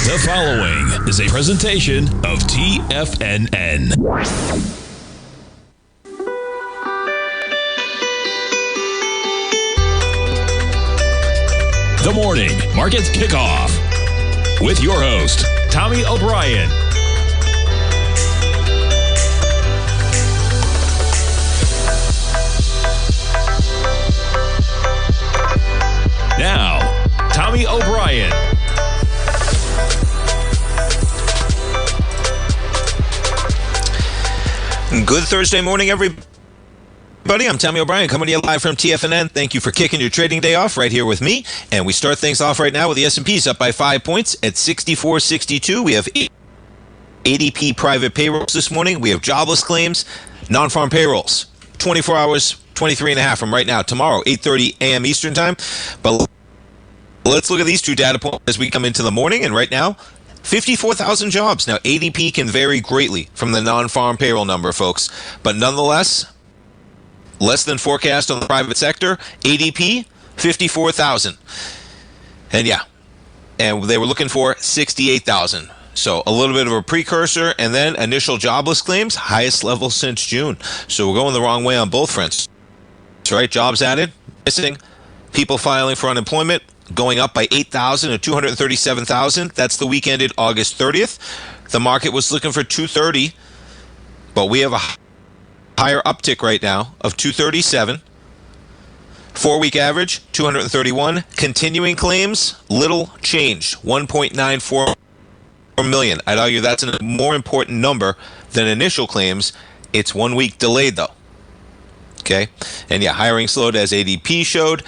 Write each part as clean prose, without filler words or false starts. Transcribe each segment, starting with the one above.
The following is a presentation of TFNN. The Morning Market Kickoff with your host, Tommy O'Brien. Now, Tommy O'Brien. Good Thursday morning, everybody. I'm Tommy O'Brien coming to you live from TFNN. Thank you for kicking your trading day off right here with me. And we start things off right now with the S&P's up by 5 points at 64.62. We have ADP private payrolls this morning. We have jobless claims, non-farm payrolls, 24 hours, 23 and a half from right now. Tomorrow, 8:30 a.m. Eastern time. But let's look at these two data points as we come into the morning. And right now, 54,000 jobs. Now, ADP can vary greatly from the non-farm payroll number, folks. But nonetheless, less than forecast on the private sector. ADP, 54,000. And yeah, and they were looking for 68,000. So a little bit of a precursor, and then initial jobless claims, highest level since June. So we're going the wrong way on both fronts. That's right, jobs added, missing, people filing for unemployment, going up by 8,000 to 237,000. That's the week ended August 30th. The market was looking for 230, but we have a higher uptick right now of 237. 4-week average, 231. Continuing claims, little change, 1.94 million. I'd argue that's a more important number than initial claims. It's 1 week delayed, though. Okay? And yeah, hiring slowed as ADP showed.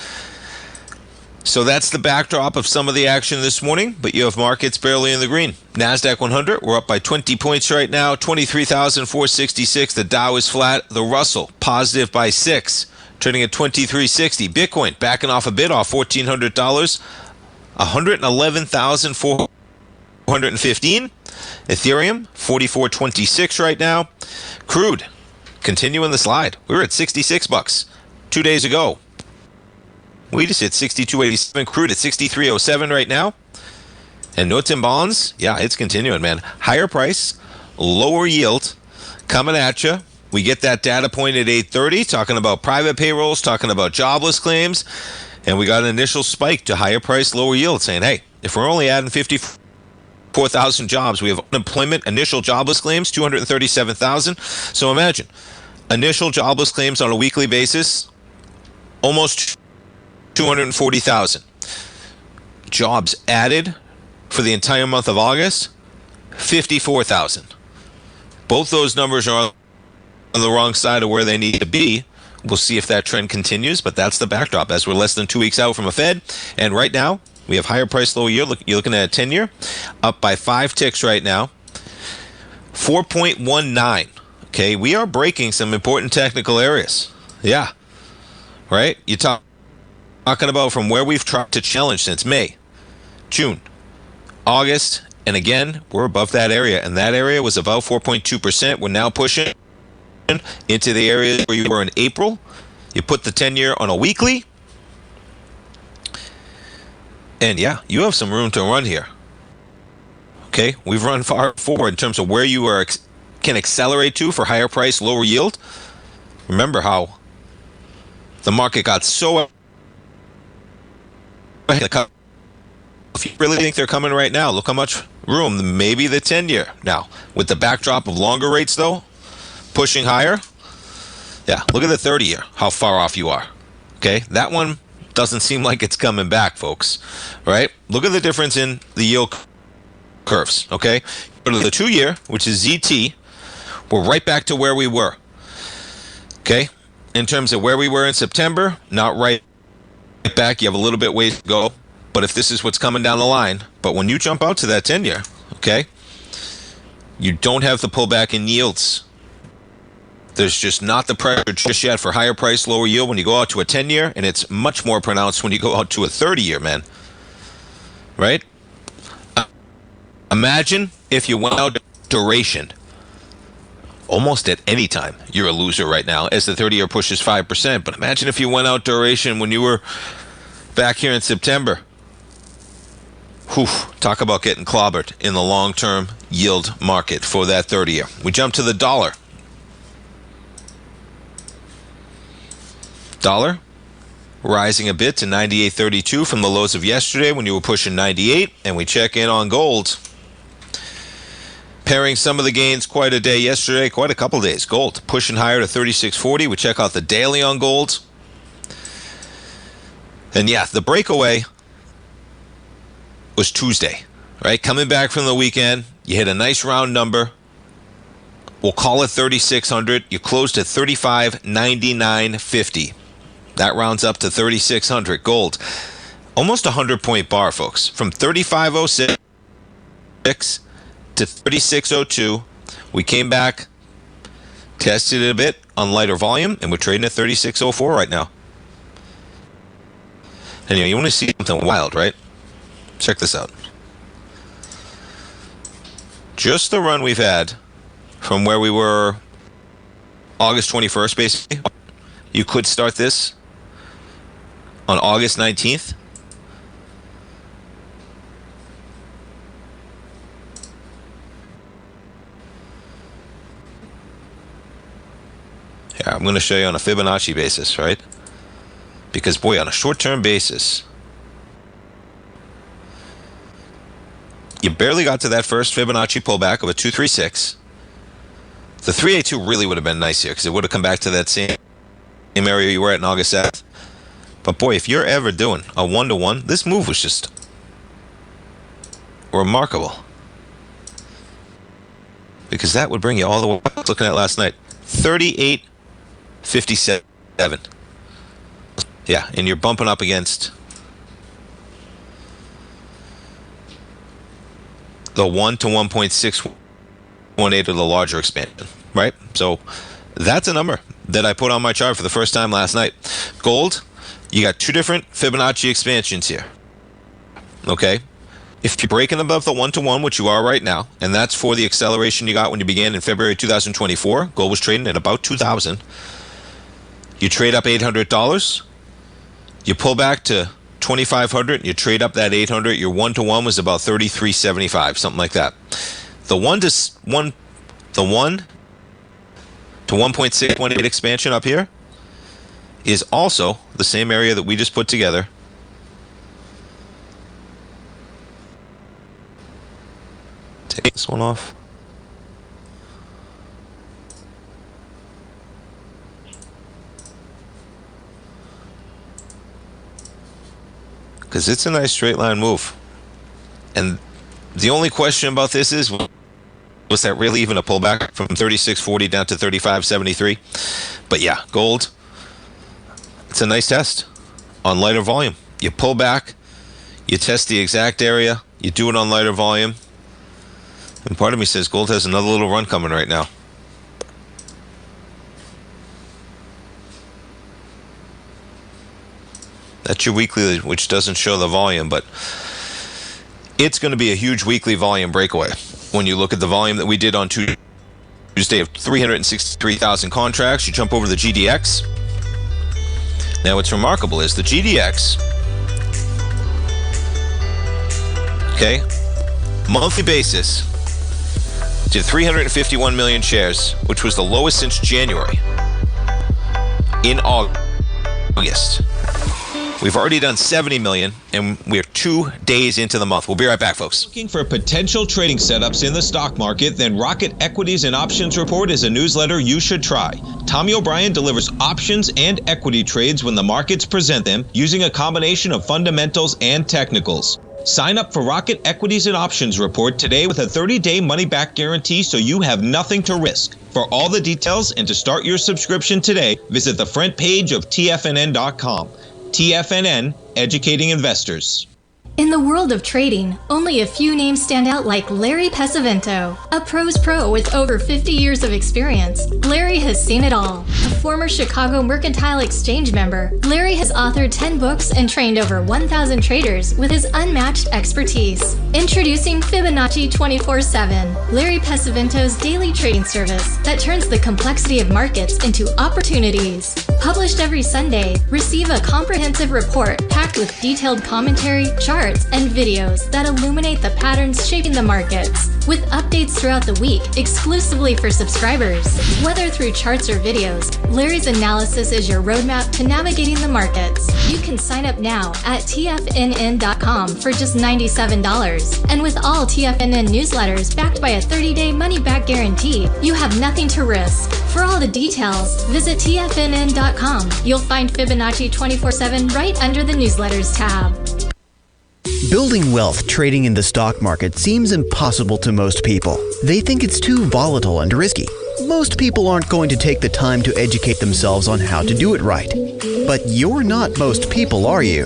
So that's the backdrop of some of the action this morning, but you have markets barely in the green. NASDAQ 100, we're up by 20 points right now, 23,466. The Dow is flat. The Russell, positive by 6, trading at 2360. Bitcoin, backing off a bit, off $1,400, 111,415. Ethereum, 4426 right now. Crude, continuing the slide. We were at 66 bucks 2 days ago. We just hit 62.87. Crude at 63.07 right now. And notes and bonds, yeah, it's continuing, man. Higher price, lower yield, coming at you. We get that data point at 8:30, talking about private payrolls, talking about jobless claims. And we got an initial spike to higher price, lower yield, saying, hey, if we're only adding 54,000 jobs, we have unemployment, initial jobless claims, 237,000. So imagine, initial jobless claims on a weekly basis, almost 240,000. Jobs added for the entire month of August, 54,000. Both those numbers are on the wrong side of where they need to be. We'll see if that trend continues, but that's the backdrop as we're less than 2 weeks out from a Fed. And right now, we have higher price, lower yield. You're looking at a 10-year, up by 5 ticks right now, 4.19. Okay, we are breaking some important technical areas. Yeah, right? You talking about from where we've tried to challenge since May, June, August, and again, we're above that area. And that area was about 4.2%. We're now pushing into the area where you were in April. You put the 10-year on a weekly. And yeah, you have some room to run here. Okay, we've run far forward in terms of where you can accelerate to for higher price, lower yield. Remember how the market got so... If you really think they're coming right now, look how much room, maybe the 10-year. Now, with the backdrop of longer rates, though, pushing higher, yeah, look at the 30-year, how far off you are. Okay, that one doesn't seem like it's coming back, folks, right? Look at the difference in the yield curves, okay? Go to the 2-year, which is ZT, we're right back to where we were, okay? In terms of where we were in September, not right back, you have a little bit ways to go, but if this is what's coming down the line, but when you jump out to that 10-year, okay, you don't have the pullback in yields. There's just not the pressure just yet for higher price, lower yield when you go out to a 10-year, and it's much more pronounced when you go out to a 30-year, man. Right? Imagine if you went out duration. Almost at any time, you're a loser right now as the 30-year pushes 5%. But imagine if you went out duration when you were back here in September. Whew, talk about getting clobbered in the long-term yield market for that 30-year. We jump to the dollar. Dollar rising a bit to 98.32 from the lows of yesterday when you were pushing 98. And we check in on gold. Pairing some of the gains quite a day yesterday, quite a couple days. Gold pushing higher to 36.40. We check out the daily on gold. And yeah, the breakaway was Tuesday, right? Coming back from the weekend, you hit a nice round number. We'll call it 3,600. You closed at 35.99.50. That rounds up to 3,600. Gold, almost a 100-point bar, folks. From 35.06 to 36.02. We came back, tested it a bit on lighter volume, and we're trading at 36.04 right now. And you want to see something wild, right? Check this out. Just the run we've had from where we were August 21st, basically. You could start this on August 19th. Yeah, I'm going to show you on a Fibonacci basis, right? Because, boy, on a short-term basis, you barely got to that first Fibonacci pullback of a 236. The 382 really would have been nice here because it would have come back to that same area you were at in August 7th. But, boy, if you're ever doing a one-to-one, this move was just remarkable. Because that would bring you all the way, I was looking at last night, 38.57. Yeah, and you're bumping up against the 1 to 1.618 of the larger expansion, right? So that's a number that I put on my chart for the first time last night. Gold, you got two different Fibonacci expansions here, okay? If you're breaking above the 1 to 1, which you are right now, and that's for the acceleration you got when you began in February 2024, gold was trading at about 2,000. You trade up $800. You pull back to 2,500. You trade up that 800. Your 1 to 1 was about 33.75, something like that. The 1 to 1.618 expansion up here is also the same area that we just put together. Take this one off. Because it's a nice straight line move. And the only question about this is, was that really even a pullback from 36.40 down to 35.73? But yeah, gold, it's a nice test on lighter volume. You pull back, you test the exact area, you do it on lighter volume. And part of me says gold has another little run coming right now. That's your weekly, which doesn't show the volume, but it's going to be a huge weekly volume breakaway. When you look at the volume that we did on Tuesday of 363,000 contracts, you jump over to the GDX. Now, what's remarkable is the GDX, okay, monthly basis, did 351 million shares, which was the lowest since January. In August. We've already done 70 million, and we're 2 days into the month. We'll be right back, folks. Looking for potential trading setups in the stock market? Then Rocket Equities and Options Report is a newsletter you should try. Tommy O'Brien delivers options and equity trades when the markets present them, using a combination of fundamentals and technicals. Sign up for Rocket Equities and Options Report today with a 30-day money-back guarantee so you have nothing to risk. For all the details and to start your subscription today, visit the front page of TFNN.com. TFNN, educating investors. In the world of trading, only a few names stand out like Larry Pesavento, a pro's pro with over 50 years of experience. Larry has seen it all. A former Chicago Mercantile Exchange member, Larry has authored 10 books and trained over 1,000 traders with his unmatched expertise. Introducing Fibonacci 24/7, Larry Pesavento's daily trading service that turns the complexity of markets into opportunities. Published every Sunday, receive a comprehensive report packed with detailed commentary, charts, and videos that illuminate the patterns shaping the markets, with updates throughout the week exclusively for subscribers. Whether through charts or videos, Larry's analysis is your roadmap to navigating the markets. You can sign up now at TFNN.com for just $97. And with all TFNN newsletters backed by a 30-day money-back guarantee, you have nothing to risk. For all the details, visit TFNN.com. You'll find Fibonacci 24/7 right under the newsletters tab. Building wealth trading in the stock market seems impossible to most people. They think it's too volatile and risky. Most people aren't going to take the time to educate themselves on how to do it right. But you're not most people, are you?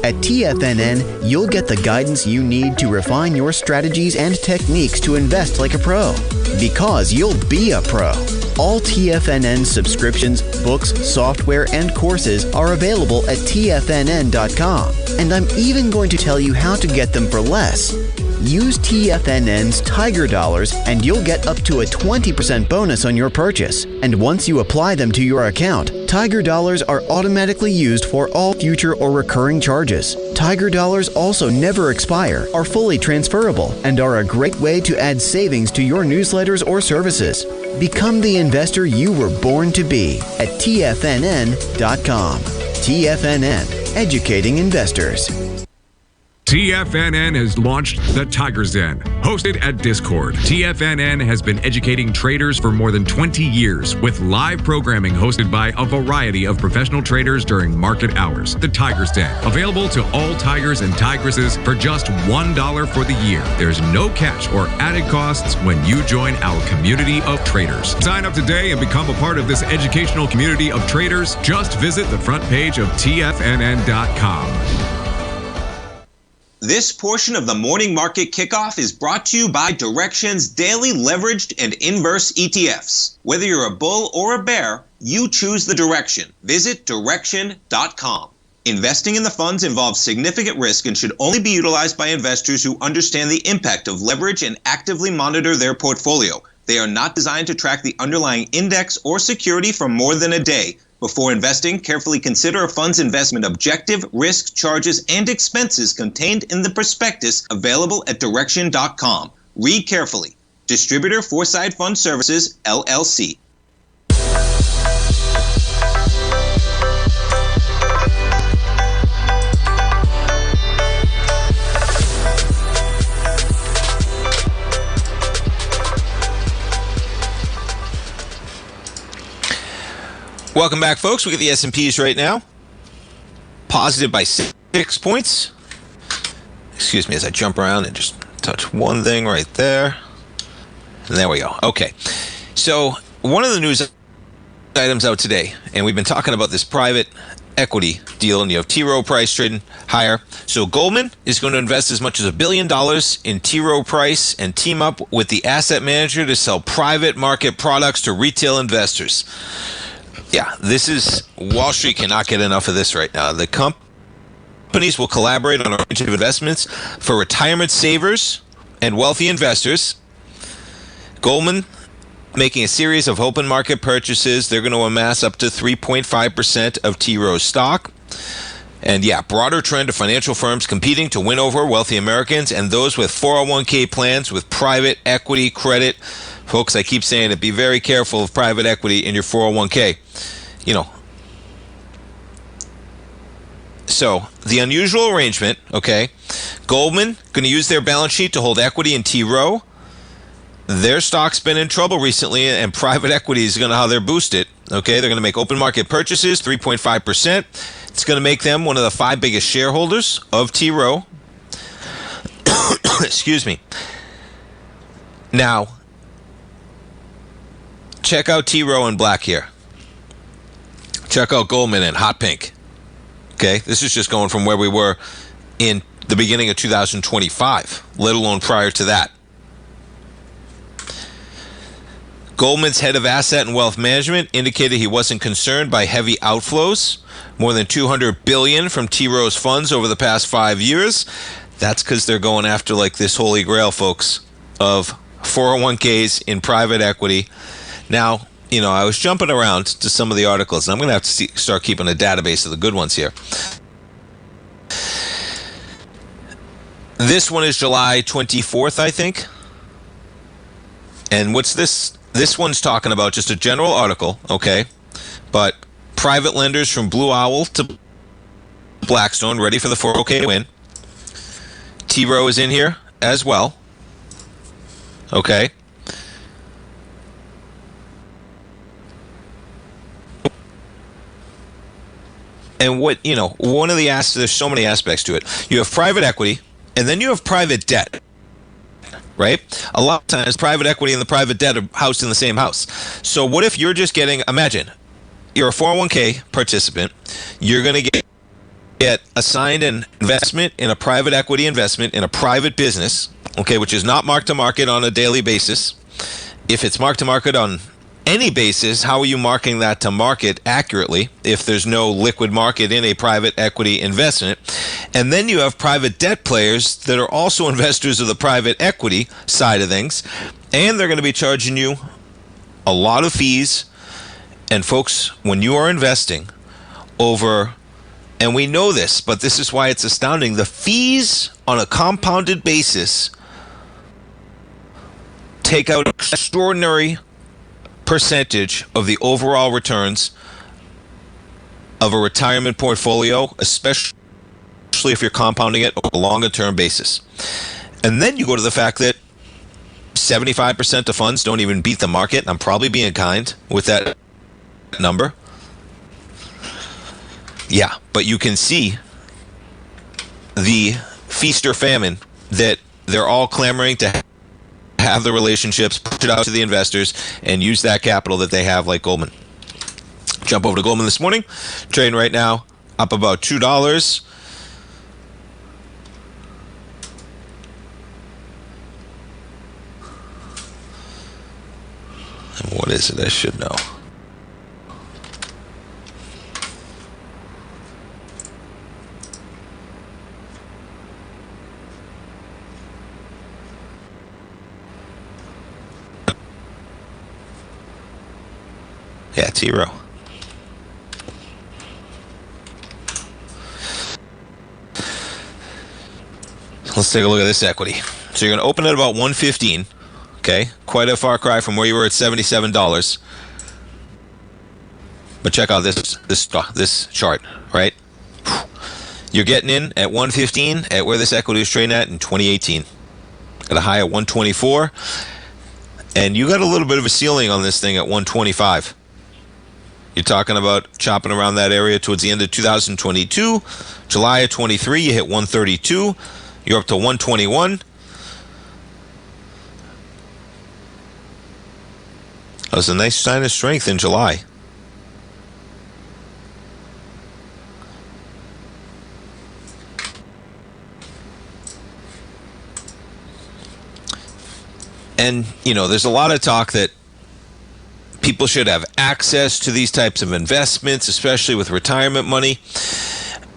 At TFNN, you'll get the guidance you need to refine your strategies and techniques to invest like a pro. Because you'll be a pro. All TFNN subscriptions, books, software, and courses are available at TFNN.com. And I'm even going to tell you how to get them for less. Use TFNN's Tiger Dollars and you'll get up to a 20% bonus on your purchase. And once you apply them to your account, Tiger Dollars are automatically used for all future or recurring charges. Tiger Dollars also never expire, are fully transferable, and are a great way to add savings to your newsletters or services. Become the investor you were born to be at TFNN.com. TFNN, educating investors. TFNN has launched the Tiger's Den. Hosted at Discord, TFNN has been educating traders for more than 20 years with live programming hosted by a variety of professional traders during market hours. The Tiger's Den, available to all tigers and tigresses for just $1 for the year. There's no catch or added costs when you join our community of traders. Sign up today and become a part of this educational community of traders. Just visit the front page of TFNN.com. This portion of the Morning Market Kickoff is brought to you by Direxion's daily leveraged and inverse ETFs. Whether you're a bull or a bear, you choose the direction. Visit Direxion.com. Investing in the funds involves significant risk and should only be utilized by investors who understand the impact of leverage and actively monitor their portfolio. They are not designed to track the underlying index or security for more than a day. Before investing, carefully consider a fund's investment objective, risk, charges, and expenses contained in the prospectus available at Direxion.com. Read carefully. Distributor Foreside Fund Services, LLC. Welcome back, folks. We get the S&Ps right now. Positive by 6 points. Excuse me as I jump around and just touch one thing right there. And there we go. Okay. So one of the news items out today, and we've been talking about this private equity deal, and you have T. Rowe Price trading higher. So Goldman is going to invest as much as $1 billion in T. Rowe Price and team up with the asset manager to sell private market products to retail investors. Yeah, this is, Wall Street cannot get enough of this right now. The companies will collaborate on a range of investments for retirement savers and wealthy investors. Goldman making a series of open market purchases. They're going to amass up to 3.5% of T. Rowe's stock. And yeah, broader trend of financial firms competing to win over wealthy Americans and those with 401k plans with private equity credit. Folks, I keep saying it, be very careful of private equity in your 401k. You know. So, the unusual arrangement, okay, Goldman going to use their balance sheet to hold equity in T. Rowe. Their stock's been in trouble recently, and private equity is going to how they're boosted. Okay, they're going to make open market purchases, 3.5%. It's going to make them one of the 5 biggest shareholders of T. Rowe. Excuse me. Now, check out T. Rowe in black here. Check out Goldman in hot pink. Okay, this is just going from where we were in the beginning of 2025, let alone prior to that. Goldman's head of asset and wealth management indicated he wasn't concerned by heavy outflows, more than $200 billion from T. Rowe's funds over the past 5 years. That's because they're going after like this holy grail, folks, of 401ks in private equity. Now, I was jumping around to some of the articles, and I'm going to have to start keeping a database of the good ones here. This one is July 24th, I think. And what's this? This one's talking about just a general article, okay? But private lenders from Blue Owl to Blackstone ready for the 401k win. T. Rowe is in here as well. Okay. And what, one of the there's so many aspects to it. You have private equity, and then you have private debt, right? A lot of times, private equity and the private debt are housed in the same house. So what if you're just imagine, you're a 401k participant, you're going to get assigned an investment in a private equity investment in a private business, okay, which is not marked to market on a daily basis. If it's marked to market on any basis, how are you marking that to market accurately if there's no liquid market in a private equity investment? And then you have private debt players that are also investors of the private equity side of things, and they're going to be charging you a lot of fees. And folks, when you are investing over, and we know this, but this is why it's astounding, the fees on a compounded basis take out extraordinary percentage of the overall returns of a retirement portfolio, especially if you're compounding it on a longer term basis. And then you go to the fact that 75% of funds don't even beat the market. I'm probably being kind with that number. Yeah, but you can see the feast or famine that they're all clamoring to have the relationships, push it out to the investors, and use that capital that they have like Goldman. Jump over to Goldman this morning. Trading right now up about $2. And what is it? I should know. Yeah, T. Rowe. Let's take a look at this equity. So you're going to open at about 115. Okay, quite a far cry from where you were at $77. But check out this chart, right? You're getting in at 115 at where this equity was trading at in 2018. At a high at 124. And you got a little bit of a ceiling on this thing at 125. You're talking about chopping around that area towards the end of 2022. July of 23, you hit 132. You're up to 121. That was a nice sign of strength in July. And, there's a lot of talk that people should have access to these types of investments, especially with retirement money.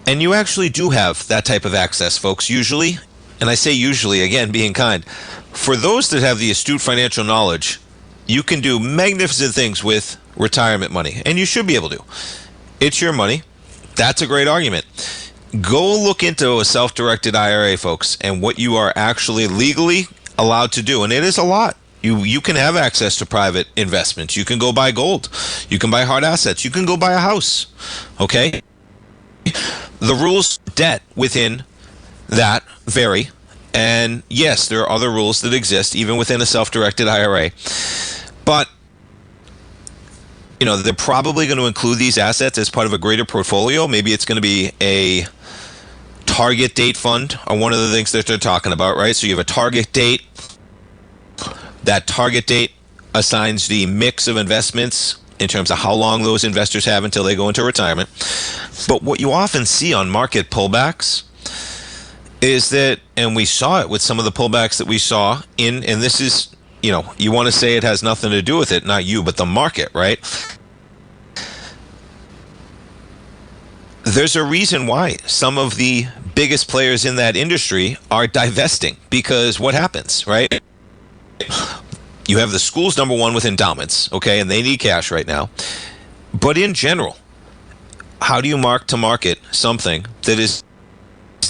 And you actually do have that type of access, folks, usually. And I say usually, again, being kind. For those that have the astute financial knowledge, you can do magnificent things with retirement money. And you should be able to. It's your money. That's a great argument. Go look into a self-directed IRA, folks, and what you are actually legally allowed to do. And it is a lot. You can have access to private investments. You can go buy gold. You can buy hard assets. You can go buy a house. Okay? The rules of debt within that vary. And yes, there are other rules that exist even within a self-directed IRA. But, they're probably going to include these assets as part of a greater portfolio. Maybe it's going to be a target date fund or one of the things that they're talking about, right? So you have a target date. That target date assigns the mix of investments in terms of how long those investors have until they go into retirement. But what you often see on market pullbacks is that, and we saw it with some of the pullbacks that we saw and this is, you want to say it has nothing to do with it, not you, but the market, right? There's a reason why some of the biggest players in that industry are divesting, because what happens, right? You have the schools number one with endowments, okay, and they need cash right now. But in general, how do you mark to market something that is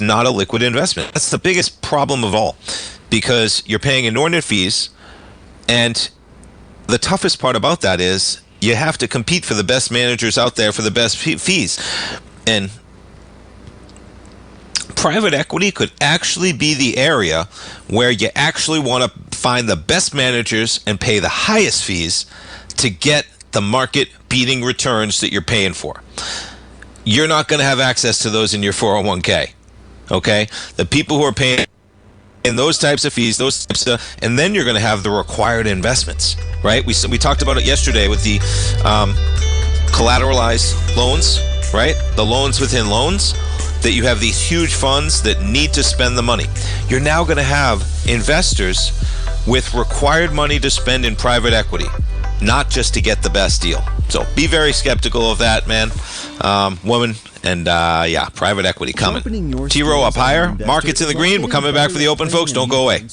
not a liquid investment? That's the biggest problem of all, because you're paying inordinate fees, and the toughest part about that is you have to compete for the best managers out there for the best fees. And private equity could actually be the area where you actually want to find the best managers and pay the highest fees to get the market-beating returns that you're paying for. You're not going to have access to those in your 401k, okay? The people who are paying those types of fees, and then you're going to have the required investments, right? We talked about it yesterday with the collateralized loans, right? The loans within loans, that you have these huge funds that need to spend the money. You're now going to have investors with required money to spend in private equity, not just to get the best deal. So be very skeptical of that, man, woman, and private equity coming. T-Row up higher, markets in the green. We're coming back for the open, folks. Don't go away.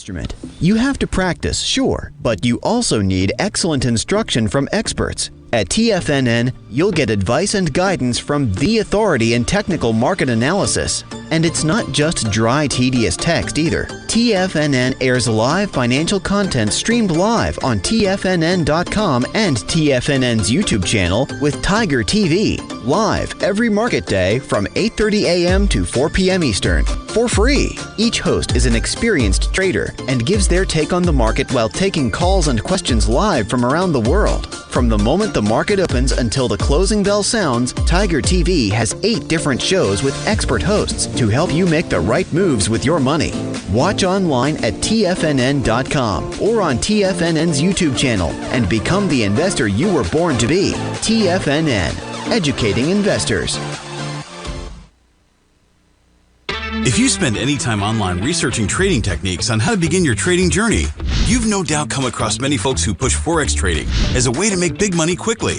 You have to practice, sure, but you also need excellent instruction from experts. At TFNN, you'll get advice and guidance from the authority in technical market analysis. And it's not just dry, tedious text either. TFNN airs live financial content streamed live on TFNN.com and TFNN's YouTube channel with Tiger TV, live every market day from 8:30 a.m. to 4 p.m. Eastern, for free. Each host is an experienced trader and gives their take on the market while taking calls and questions live from around the world. From the moment the market opens until the closing bell sounds, Tiger TV has 8 different shows with expert hosts to help you make the right moves with your money. Watch online at TFNN.com or on TFNN's YouTube channel and become the investor you were born to be. TFNN, educating investors. If you spend any time online researching trading techniques on how to begin your trading journey, you've no doubt come across many folks who push Forex trading as a way to make big money quickly.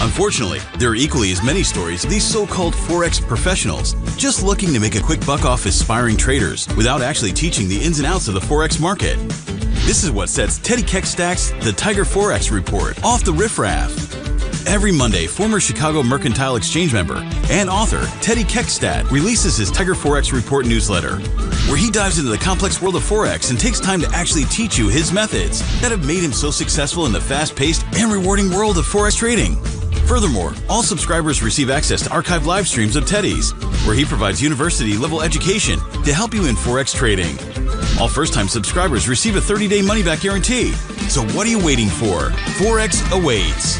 Unfortunately, there are equally as many stories of these so-called Forex professionals just looking to make a quick buck off aspiring traders without actually teaching the ins and outs of the Forex market. This is what sets Teddy Keckstack's The Tiger Forex Report off the riffraff. Every Monday, former Chicago Mercantile Exchange member and author Teddy Keckstack releases his Tiger Forex Report newsletter, where he dives into the complex world of Forex and takes time to actually teach you his methods that have made him so successful in the fast-paced and rewarding world of Forex trading. Furthermore, all subscribers receive access to archived live streams of Teddy's, where he provides university-level education to help you in Forex trading. All first-time subscribers receive a 30-day money-back guarantee. So what are you waiting for? Forex awaits.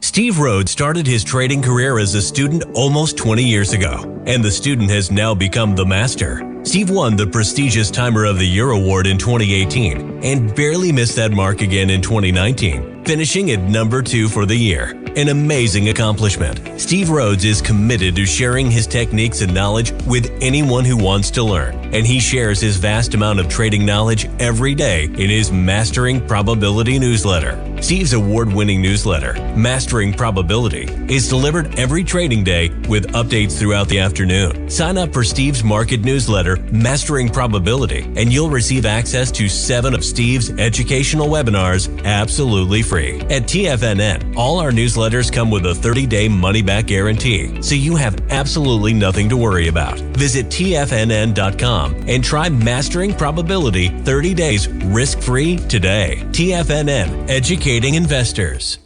Steve Rhodes started his trading career as a student almost 20 years ago, and the student has now become the master. Steve won the prestigious Timer of the Year award in 2018 and barely missed that mark again in 2019, finishing at number 2 for the year. An amazing accomplishment. Steve Rhodes is committed to sharing his techniques and knowledge with anyone who wants to learn, and he shares his vast amount of trading knowledge every day in his Mastering Probability newsletter. Steve's award-winning newsletter, Mastering Probability, is delivered every trading day with updates throughout the afternoon. Sign up for Steve's market newsletter, Mastering Probability, and you'll receive access to 7 of Steve's educational webinars absolutely free. At TFNN, all our newsletters come with a 30-day money-back guarantee, so you have absolutely nothing to worry about. Visit TFNN.com and try Mastering Probability 30 days risk-free today. TFNN, educating investors.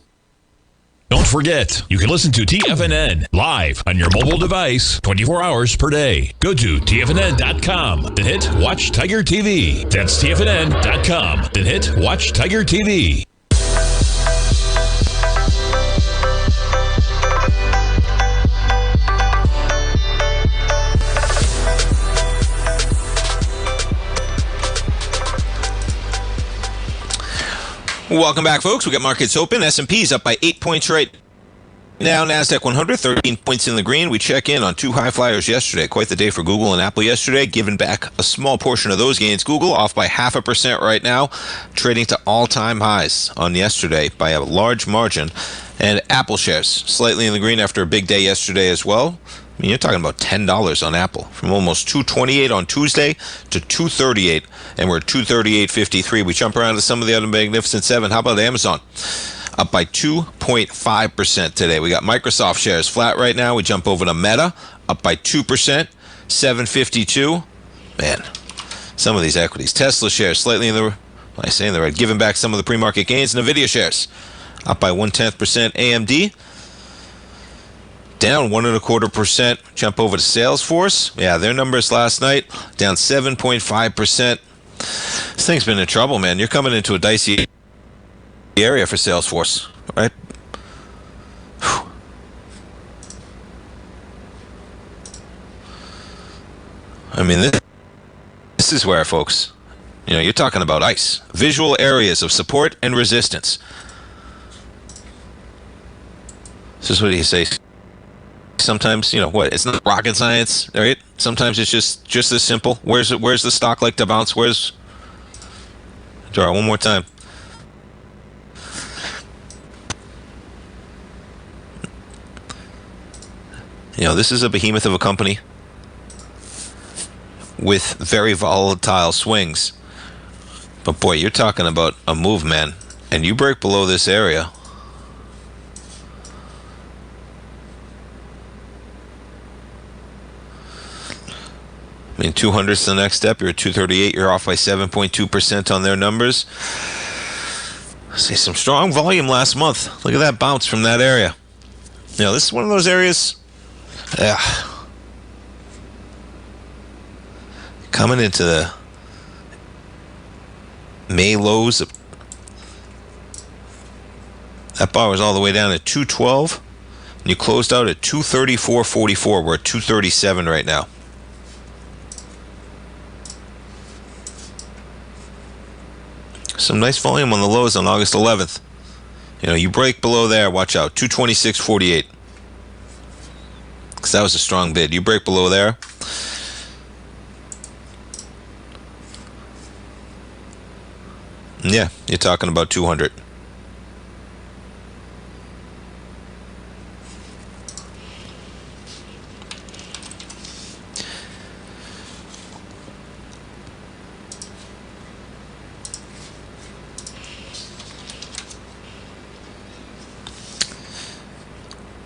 Don't forget, you can listen to TFNN live on your mobile device 24 hours per day. Go to TFNN.com, then hit Watch Tiger TV. That's TFNN.com, then hit Watch Tiger TV. Welcome back, folks. We got markets open. S&P's up by 8 points right now. NASDAQ 100, 13 points in the green. We check in on 2 high flyers yesterday. Quite the day for Google and Apple yesterday, giving back a small portion of those gains. Google off by 0.5% right now, trading to all-time highs on yesterday by a large margin. And Apple shares slightly in the green after a big day yesterday as well. mean, you're talking about $10 on Apple, from almost $228 on Tuesday to $238, and we're at $238.53. We jump around to some of the other Magnificent Seven. How about Amazon? Up by 2.5% today. We got Microsoft shares flat right now. We jump over to Meta, up by 2%, $7.52. Man, some of these equities. Tesla shares slightly in the right, giving back some of the pre-market gains. Nvidia shares up by 0.1%. AMD down 1.25%. Jump over to Salesforce. Yeah, their numbers last night down 7.5%. This thing's been in trouble, man. You're coming into a dicey area for Salesforce, right? Whew. I mean, this is where, folks, you're talking about ice. Visual areas of support and resistance. This is what you say. Sometimes, it's not rocket science, right? Sometimes it's just as simple. Where's the stock like to bounce? Draw one more time. This is a behemoth of a company with very volatile swings. But boy, you're talking about a move, man. And you break below this area. I mean, 200's the next step. You're at 238. You're off by 7.2% on their numbers. I see some strong volume last month. Look at that bounce from that area. This is one of those areas. Coming into the May lows. That bar was all the way down at 212. And you closed out at 234.44. We're at 237 right now. Some nice volume on the lows on August 11th. You break below there, watch out. 226.48. Because that was a strong bid. You break below there. Yeah, you're talking about 200.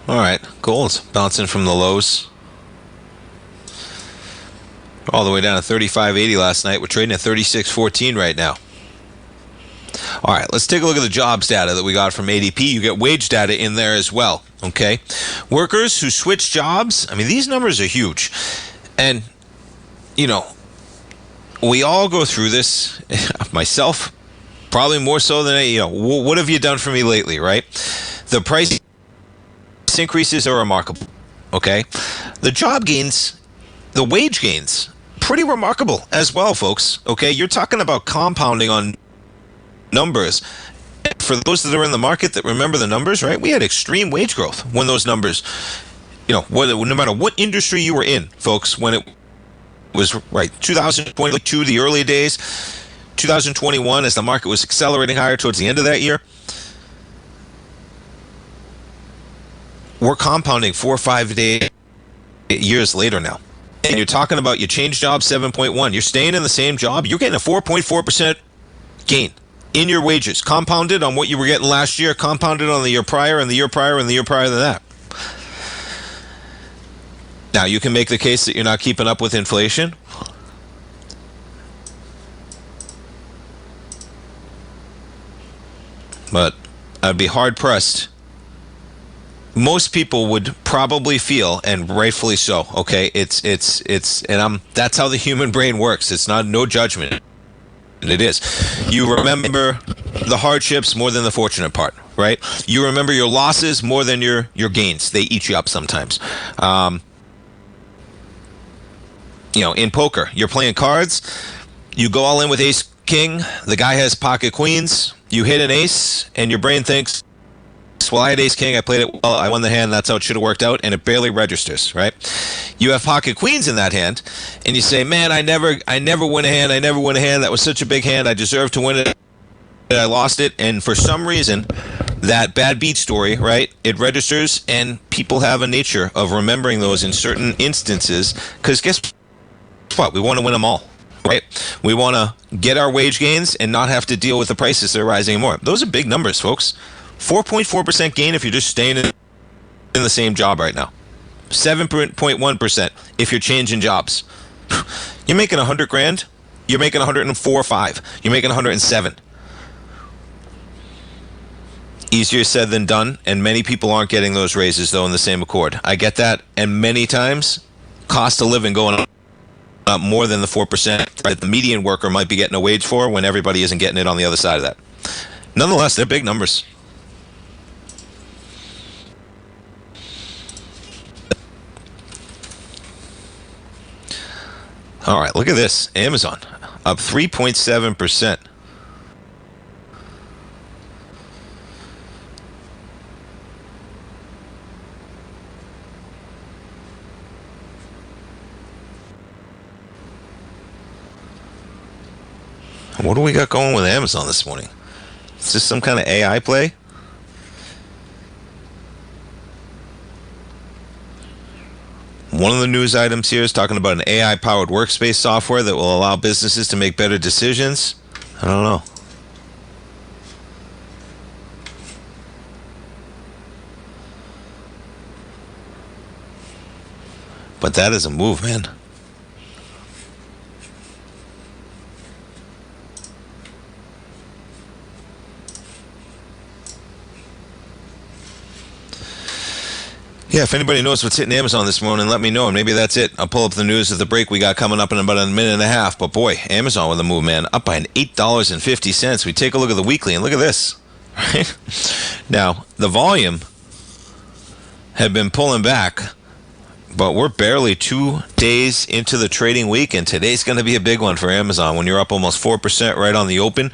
All right, gold's bouncing from the lows. All the way down to 35.80 last night. We're trading at 36.14 right now. All right, let's take a look at the jobs data that we got from ADP. You get wage data in there as well, okay? Workers who switch jobs, I mean, these numbers are huge. And, we all go through this, myself, probably more so than what have you done for me lately, right? The price increases are remarkable, okay? The job gains, the wage gains, pretty remarkable as well, folks, okay? You're talking about compounding on numbers. For those that are in the market that remember the numbers, right? We had extreme wage growth when those numbers, no matter what industry you were in, folks, when it was, right, 2022, the early days, 2021, as the market was accelerating higher towards the end of that year, we're compounding 4 or 5 years later now. And you're talking about you change job 7.1. You're staying in the same job. You're getting a 4.4% gain in your wages, compounded on what you were getting last year, compounded on the year prior and the year prior and the year prior than that. Now, you can make the case that you're not keeping up with inflation. But I'd be hard-pressed. Most people would probably feel, and rightfully so, okay, that's how the human brain works. It's no judgment. It is. You remember the hardships more than the fortunate part, right? You remember your losses more than your gains. They eat you up sometimes. In poker, you're playing cards. You go all in with ace king. The guy has pocket queens. You hit an ace, and your brain thinks, well, I had ace king, I played it well, I won the hand, that's how it should have worked out, and it barely registers, right? You have pocket queens in that hand, and you say, man, I never win a hand, that was such a big hand, I deserved to win it, I lost it, and for some reason, that bad beat story, right? It registers, and people have a nature of remembering those in certain instances, because guess what? We want to win them all, right? We want to get our wage gains and not have to deal with the prices that are rising anymore. Those are big numbers, folks. 4.4% gain if you're just staying in the same job right now. 7.1% if you're changing jobs. You're making $100,000. You're making 104.5. You're making 107. Easier said than done, and many people aren't getting those raises, though, in the same accord. I get that, and many times, cost of living going up more than the 4% that the median worker might be getting a wage for when everybody isn't getting it on the other side of that. Nonetheless, they're big numbers. All right, look at this. Amazon, up 3.7%. What do we got going with Amazon this morning? Is this some kind of AI play? One of the news items here is talking about an AI-powered workspace software that will allow businesses to make better decisions. I don't know. But that is a move, man. Yeah, if anybody knows what's hitting Amazon this morning, let me know, and maybe that's it. I'll pull up the news of the break we got coming up in about a minute and a half. But boy, Amazon with a move, man, up by $8.50. We take a look at the weekly, and look at this. Right? Now, the volume had been pulling back, but we're barely 2 days into the trading week, and today's going to be a big one for Amazon when you're up almost 4% right on the open.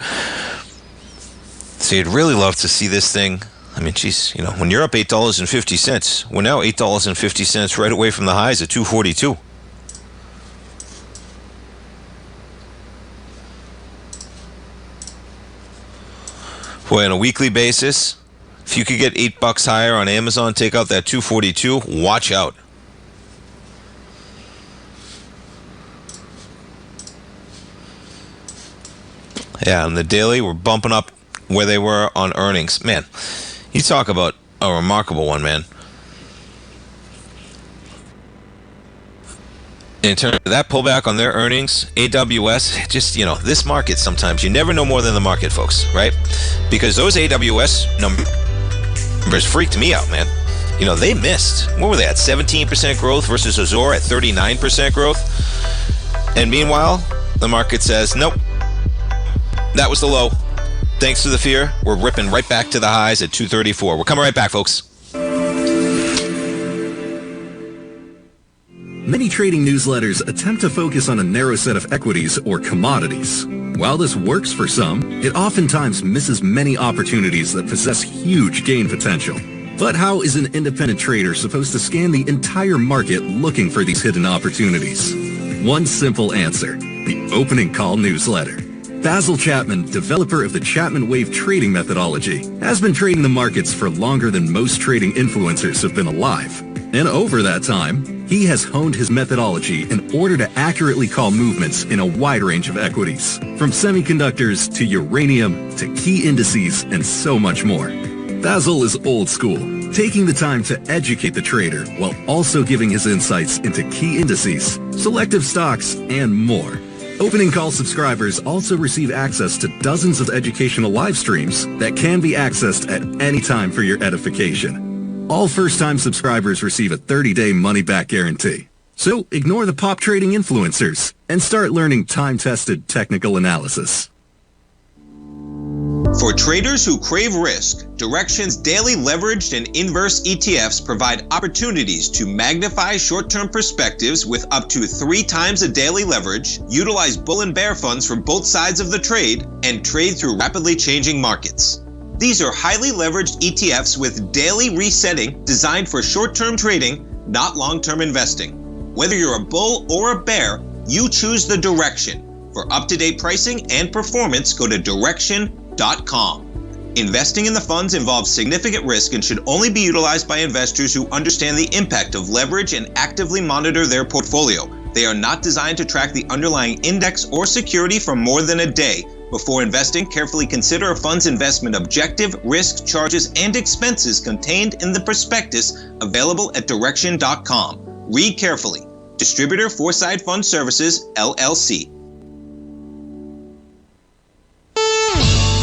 So you'd really love to see this thing. I mean, geez, you know, when you're up $8.50, we're now $8.50 right away from the highs at $2.42. Boy, on a weekly basis, if you could get $8 higher on Amazon, take out that $2.42, watch out. Yeah, on the daily, we're bumping up where they were on earnings. Man, you talk about a remarkable one, man. In terms of that pullback on their earnings, AWS, just, you know, this market sometimes, you never know more than the market, folks, right? Because those AWS numbers freaked me out, man. You know, they missed. What were they at? 17% growth versus Azure at 39% growth. And meanwhile, the market says, nope, that was the low. Thanks to the fear, we're ripping right back to the highs at 234. We're coming right back, folks. Many trading newsletters attempt to focus on a narrow set of equities or commodities. While this works for some, it oftentimes misses many opportunities that possess huge gain potential. But how is an independent trader supposed to scan the entire market looking for these hidden opportunities? One simple answer: the opening call newsletter. Basil Chapman, developer of the Chapman Wave trading methodology, has been trading the markets for longer than most trading influencers have been alive. And over that time, he has honed his methodology in order to accurately call movements in a wide range of equities, from semiconductors to uranium to key indices and so much more. Basil is old school, taking the time to educate the trader while also giving his insights into key indices, selective stocks, and more. Opening Call subscribers also receive access to dozens of educational live streams that can be accessed at any time for your edification. All first-time subscribers receive a 30-day money-back guarantee. So ignore the pop trading influencers and start learning time-tested technical analysis. For traders who crave risk, Direxion's daily leveraged and inverse ETFs provide opportunities to magnify short-term perspectives with up to 3 times a daily leverage, utilize bull and bear funds from both sides of the trade, and trade through rapidly changing markets. These are highly leveraged ETFs with daily resetting designed for short-term trading, not long-term investing. Whether you're a bull or a bear, you choose the Direxion. For up-to-date pricing and performance, go to Direxion.com. Investing in the funds involves significant risk and should only be utilized by investors who understand the impact of leverage and actively monitor their portfolio. They are not designed to track the underlying index or security for more than a day. Before investing, carefully consider a fund's investment objective, risk, charges, and expenses contained in the prospectus available at direction.com. Read carefully. Distributor Foreside Fund Services, LLC.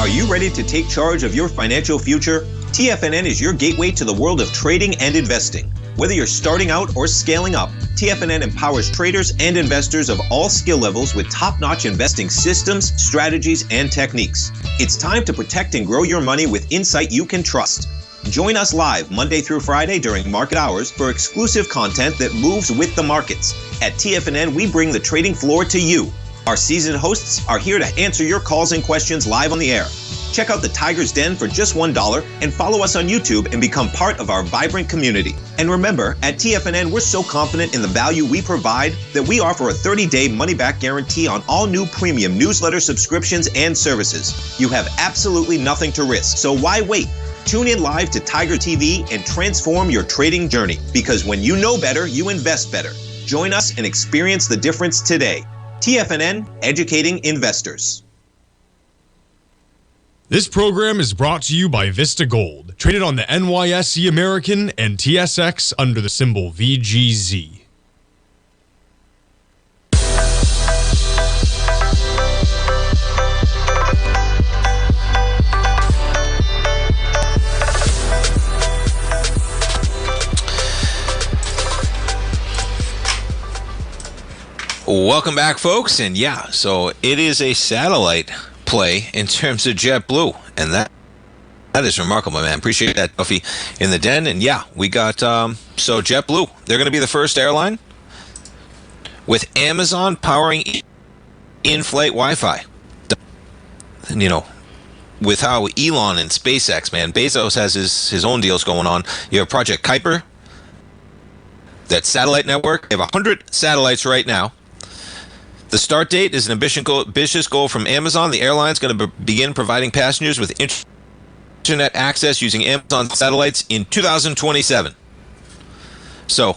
Are you ready to take charge of your financial future? TFNN is your gateway to the world of trading and investing. Whether you're starting out or scaling up, TFNN empowers traders and investors of all skill levels with top-notch investing systems, strategies, and techniques. It's time to protect and grow your money with insight you can trust. Join us live Monday through Friday during market hours for exclusive content that moves with the markets. At TFNN, we bring the trading floor to you. Our seasoned hosts are here to answer your calls and questions live on the air. Check out the Tiger's Den for just $1 and follow us on YouTube and become part of our vibrant community. And remember, at TFNN, we're so confident in the value we provide that we offer a 30-day money-back guarantee on all new premium newsletter subscriptions and services. You have absolutely nothing to risk, so why wait? Tune in live to Tiger TV and transform your trading journey, because when you know better, you invest better. Join us and experience the difference today. TFNN, educating investors. This program is brought to you by Vista Gold, traded on the NYSE American and TSX under the symbol VGZ. Welcome back, folks. And yeah, so it is a satellite play in terms of JetBlue, and that is remarkable, man. Appreciate that, Duffy, in the den. And yeah, we got so JetBlue, they're going to be the first airline with Amazon powering in-flight Wi-Fi. And, you know, with how Elon and SpaceX, man, Bezos has his own deals going on. You have Project Kuiper, that satellite network. They have 100 satellites right now. The start date is an ambitious goal from Amazon. The airline is going to begin providing passengers with internet access using Amazon satellites in 2027. So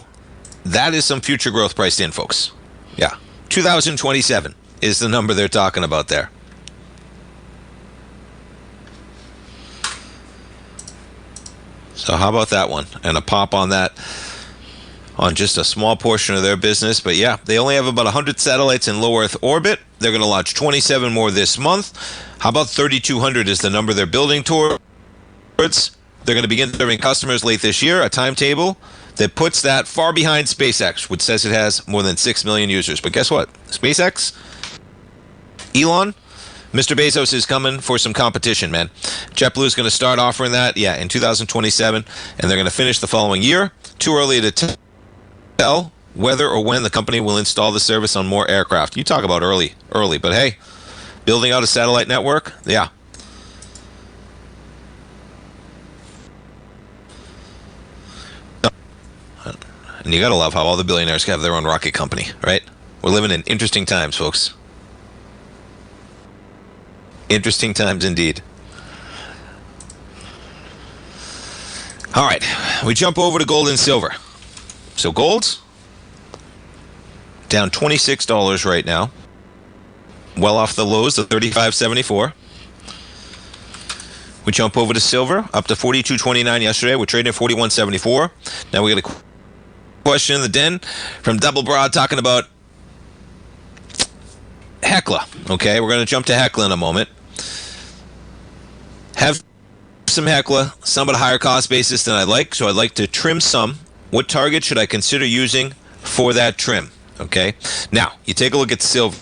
that is some future growth priced in, folks. Yeah, 2027 is the number they're talking about there. So how about that one? And a pop on that, on just a small portion of their business. But yeah, they only have about 100 satellites in low Earth orbit. They're going to launch 27 more this month. How about 3,200 is the number they're building towards? They're going to begin serving customers late this year, a timetable that puts that far behind SpaceX, which says it has more than 6 million users. But guess what? SpaceX, Elon, Mr. Bezos is coming for some competition, man. JetBlue is going to start offering that, yeah, in 2027, and they're going to finish the following year. Too early to tell whether or when the company will install the service on more aircraft. You talk about early, but hey, building out a satellite network, yeah. And you gotta love how all the billionaires have their own rocket company, right? We're living in interesting times, folks. Interesting times indeed. All right, we jump over to gold and silver. So gold's down $26 right now, well off the lows of $35.74. We jump over to silver, up to $42.29 yesterday. We're trading at $41.74. Now we got a question in the den from Double Broad talking about Hecla. Okay, we're going to jump to Hecla in a moment. Have some Hecla, some at a higher cost basis than I'd like, so I'd like to trim some. What target should I consider using for that trim? Okay, now you take a look at silver.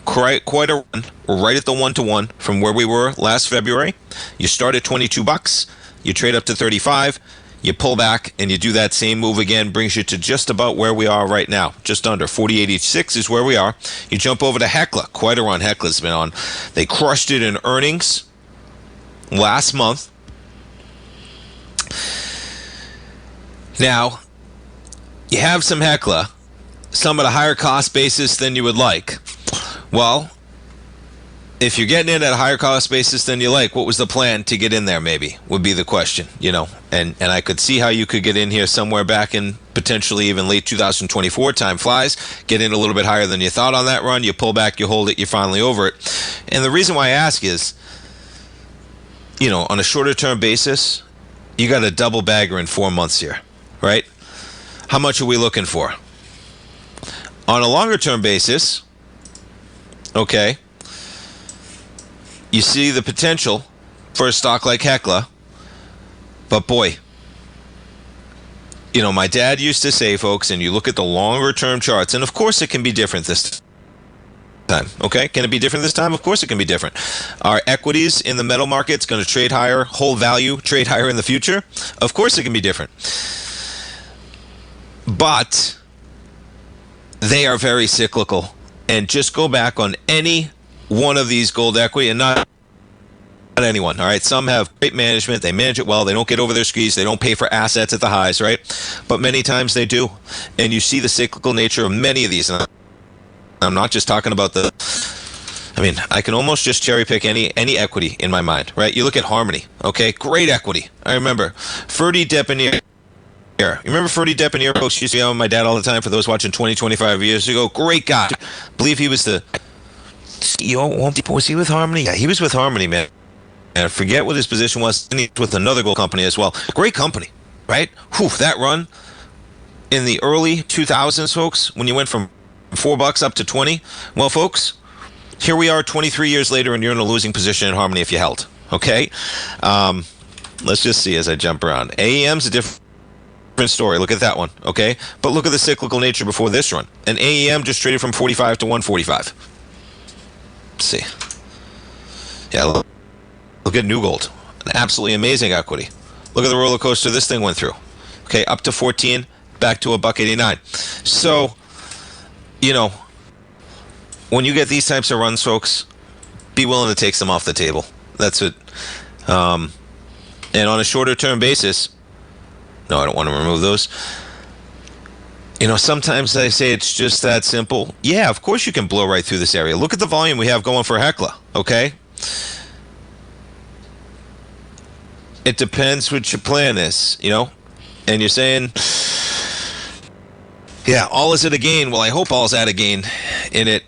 Quite a run. We're right at the 1-to-1 from where we were last February. You start at $22, you trade up to $35, you pull back, and you do that same move again, brings you to just about where we are right now. Just under 48.86 is where we are. You jump over to Hecla. Quite a run Hecla's been on. They crushed it in earnings last month. Now, you have some Hecla, some at a higher cost basis than you would like. Well, if you're getting in at a higher cost basis than you like, what was the plan to get in there? Maybe would be the question, and I could see how you could get in here somewhere back in potentially even late 2024. Time flies. Get in a little bit higher than you thought on that run. You pull back, you hold it, you're finally over it. And the reason why I ask is, on a shorter term basis, you got a double bagger in 4 months here, right? How much are we looking for? On a longer term basis, okay, you see the potential for a stock like Hekla, but boy, my dad used to say, folks, and you look at the longer term charts, and of course it can be different this time, okay? Can it be different this time? Of course it can be different. Are equities in the metal markets going to trade higher, hold value, trade higher in the future? Of course it can be different. But they are very cyclical, and just go back on any one of these gold equity, and not anyone, all right? Some have great management, they manage it well, they don't get over their skis, they don't pay for assets at the highs, right? But many times they do, and you see the cyclical nature of many of these. And I'm not just talking about I can almost just cherry pick any equity in my mind, right? You look at Harmony, okay? Great equity. I remember Ferdy Depenier. You remember Ferdy Depenier, folks? Used to be on with my dad all the time, for those watching 25 years ago. Great guy. I believe he was the CEO. Was he with Harmony? Yeah, he was with Harmony, man. And I forget what his position was. And he was with another gold company as well. Great company, right? Whew, that run in the early 2000s, folks, when you went from $4 up to 20. Well, folks, here we are 23 years later, and you're in a losing position in Harmony if you held, okay? Let's just see as I jump around. AEM's a different story. Look at that one, okay? But look at the cyclical nature before this run. And AEM just traded from 45 to 145. Let's see. Yeah, look at New Gold. An absolutely amazing equity. Look at the roller coaster this thing went through. Okay, up to 14, back to $1.89. So, when you get these types of runs, folks, be willing to take some off the table. That's it. And on a shorter term basis, no, I don't want to remove those. Sometimes I say it's just that simple. Yeah, of course you can blow right through this area. Look at the volume we have going for Hekla, okay? It depends what your plan is, And you're saying, yeah, all is at a gain. Well, I hope all's at a gain in it.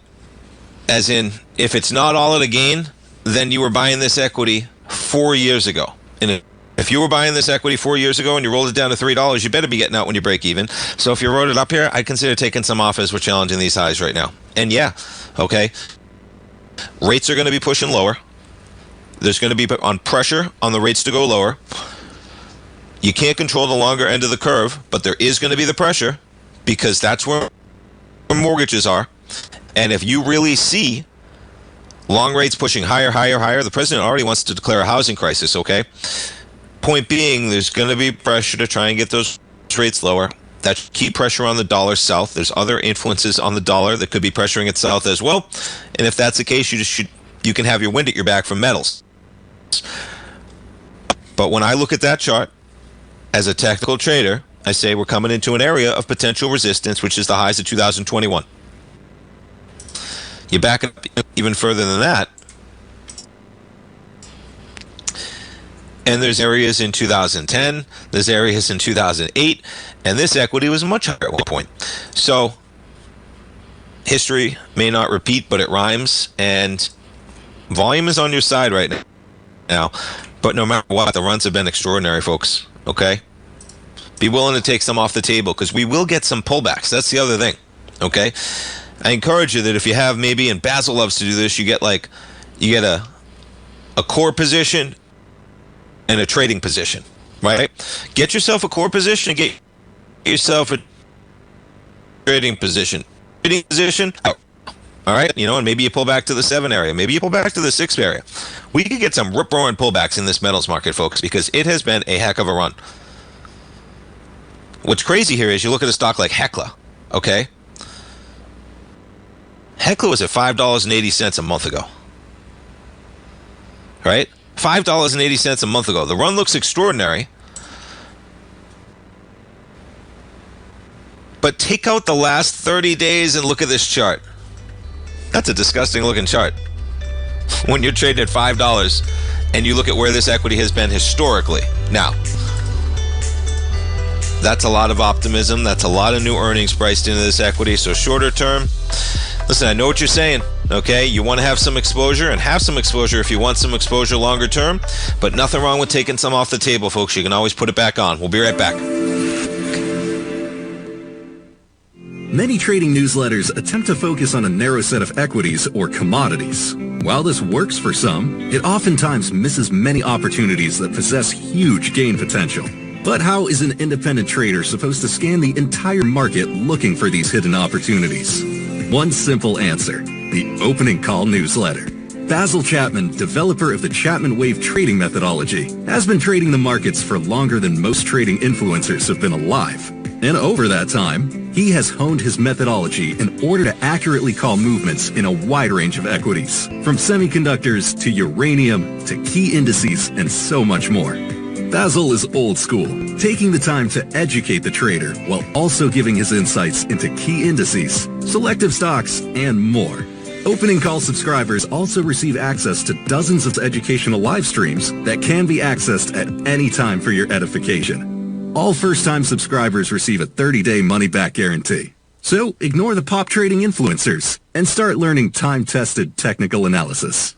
As in, if it's not all at a gain, then you were buying this equity 4 years ago. And if you were buying this equity 4 years ago and you rolled it down to $3, you better be getting out when you break even. So if you wrote it up here, I'd consider taking some off as we're challenging these highs right now. And yeah, okay, rates are going to be pushing lower. There's going to be on pressure on the rates to go lower. You can't control the longer end of the curve, but there is going to be the pressure, because that's where mortgages are. And if you really see long rates pushing higher, the president already wants to declare a housing crisis, okay? Point being, there's going to be pressure to try and get those rates lower. That should keep pressure on the dollar south. There's other influences on the dollar that could be pressuring it south as well. And if that's the case, you can have your wind at your back from metals. But when I look at that chart as a technical trader, I say we're coming into an area of potential resistance, which is the highs of 2021. You back it up even further than that, and there's areas in 2010, there's areas in 2008, and this equity was much higher at one point. So history may not repeat, but it rhymes, and volume is on your side right now. But no matter what, the runs have been extraordinary, folks, okay? Be willing to take some off the table, because we will get some pullbacks. That's the other thing, okay? I encourage you that if you have maybe, and Basil loves to do this, you get a core position and a trading position, right? Get yourself a core position and get yourself a trading position. Trading position, out. All right, and maybe you pull back to the 7 area. Maybe you pull back to the 6 area. We could get some rip-roaring pullbacks in this metals market, folks, because it has been a heck of a run. What's crazy here is you look at a stock like Hekla, okay? Hekla was at $5.80 a month ago, right? $5.80 a month ago. The run looks extraordinary. But take out the last 30 days and look at this chart. That's a disgusting looking chart. when you're trading at $5 and you look at where this equity has been historically. Now, that's a lot of optimism. That's a lot of new earnings priced into this equity. So shorter term, listen, I know what you're saying, okay? You want to have some exposure, and have some exposure if you want some exposure longer term, but nothing wrong with taking some off the table, folks. You can always put it back on. We'll be right back. Many trading newsletters attempt to focus on a narrow set of equities or commodities. While this works for some, it oftentimes misses many opportunities that possess huge gain potential. But how is an independent trader supposed to scan the entire market looking for these hidden opportunities? One simple answer: the opening call newsletter. Basil Chapman, developer of the Chapman Wave trading methodology, has been trading the markets for longer than most trading influencers have been alive. And over that time, he has honed his methodology in order to accurately call movements in a wide range of equities, from semiconductors to uranium to key indices and so much more. Basil is old school, taking the time to educate the trader while also giving his insights into key indices, selective stocks, and more. Opening call subscribers also receive access to dozens of educational live streams that can be accessed at any time for your edification. All first-time subscribers receive a 30-day money-back guarantee. So ignore the pop trading influencers and start learning time-tested technical analysis.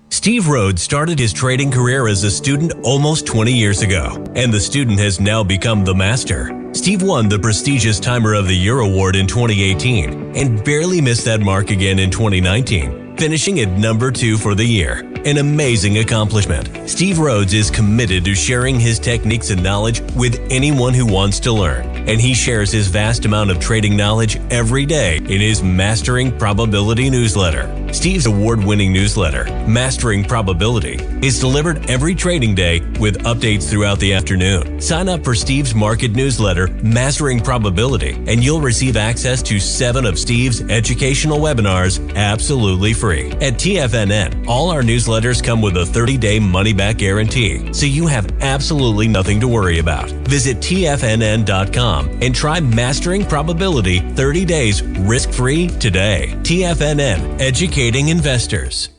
Steve Rhodes started his trading career as a student almost 20 years ago, and the student has now become the master. Steve won the prestigious Timer of the Year award in 2018 and barely missed that mark again in 2019, finishing at number 2 for the year. An amazing accomplishment. Steve Rhodes is committed to sharing his techniques and knowledge with anyone who wants to learn, and he shares his vast amount of trading knowledge every day in his Mastering Probability newsletter. Steve's award-winning newsletter, Mastering Probability, is delivered every trading day with updates throughout the afternoon. Sign up for Steve's market newsletter, Mastering Probability, and you'll receive access to 7 of Steve's educational webinars absolutely free. At TFNN, all our newsletters come with a 30-day money-back guarantee, so you have absolutely nothing to worry about. Visit TFNN.com and try Mastering Probability 30 days risk-free today. TFNN, educating investors.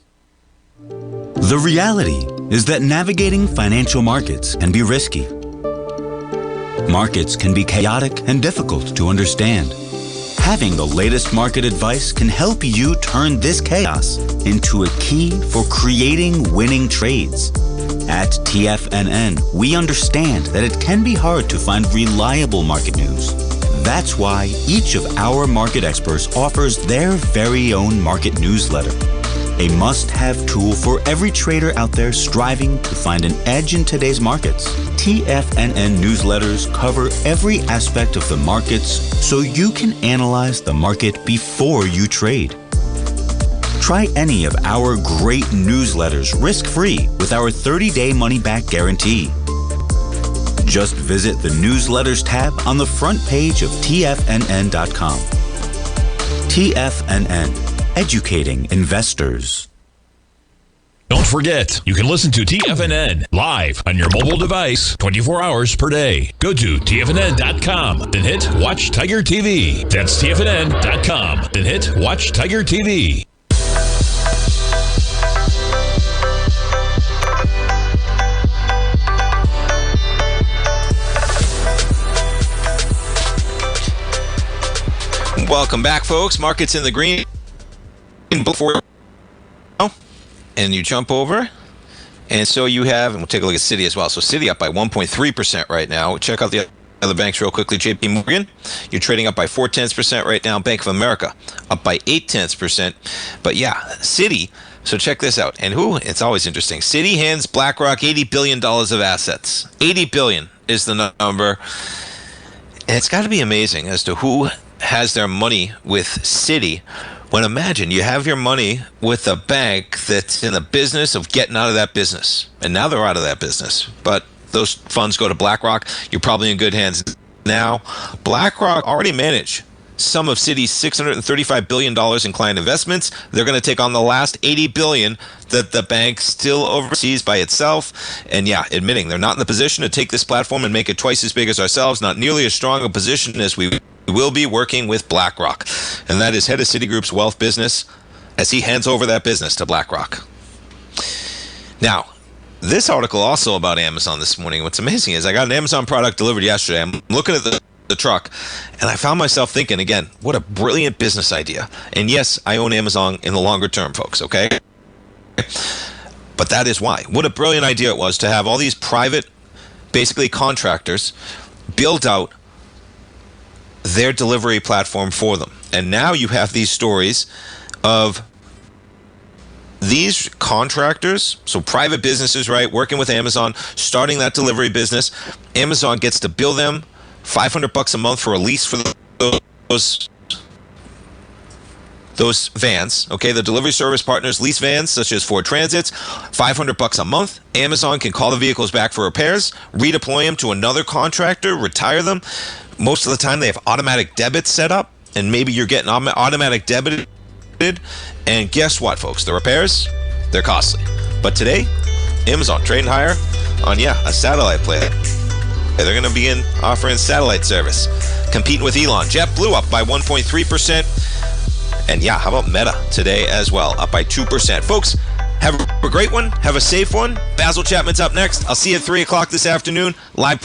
The reality is that navigating financial markets can be risky. Markets can be chaotic and difficult to understand. Having the latest market advice can help you turn this chaos into a key for creating winning trades. At TFNN, we understand that it can be hard to find reliable market news. That's why each of our market experts offers their very own market newsletter, a must-have tool for every trader out there striving to find an edge in today's markets. TFNN newsletters cover every aspect of the markets so you can analyze the market before you trade. Try any of our great newsletters risk-free with our 30-day money-back guarantee. Just visit the Newsletters tab on the front page of TFNN.com. TFNN, educating investors. Don't forget, you can listen to TFNN live on your mobile device 24 hours per day. Go to TFNN.com, then hit Watch Tiger TV. That's TFNN.com, then hit Watch Tiger TV. Welcome back, folks. Markets in the green. Before and you jump over, and so you have, and we'll take a look at Citi as well. So Citi up by 1.3% right now. Check out the other banks real quickly. JP Morgan, you're trading up by 0.4% right now. Bank of America up by 0.8%. But yeah, Citi. So check this out. And it's always interesting. Citi hands BlackRock $80 billion of assets. 80 billion is the number. And it's got to be amazing as to who has their money with Citi. When imagine you have your money with a bank that's in the business of getting out of that business. And now they're out of that business. But those funds go to BlackRock. You're probably in good hands now. BlackRock already manage some of Citi's $635 billion in client investments. They're going to take on the last $80 billion that the bank still oversees by itself. And yeah, admitting they're not in the position to take this platform and make it twice as big as ourselves. Not nearly as strong a position as we will be working with BlackRock. And that is head of Citigroup's wealth business, as he hands over that business to BlackRock. Now, this article also about Amazon this morning. What's amazing is I got an Amazon product delivered yesterday. I'm looking at the truck, and I found myself thinking again, what a brilliant business idea. And yes, I own Amazon in the longer term, folks, okay? But that is why. What a brilliant idea it was to have all these private, basically contractors, build out their delivery platform for them. And now you have these stories of these contractors, so private businesses, right, working with Amazon, starting that delivery business. Amazon gets to bill them $500 a month for a lease for those vans, okay? The delivery service partners lease vans such as Ford Transits, $500 a month. Amazon can call the vehicles back for repairs, redeploy them to another contractor, retire them. Most of the time they have automatic debits set up, and maybe you're getting automatic debited. And guess what, folks? The repairs, they're costly. But today, Amazon trade and hire on, a satellite player. They're going to begin offering satellite service, competing with Elon. JetBlue up by 1.3%. And how about Meta today as well, up by 2%. Folks, have a great one. Have a safe one. Basil Chapman's up next. I'll see you at 3 o'clock this afternoon. Live program.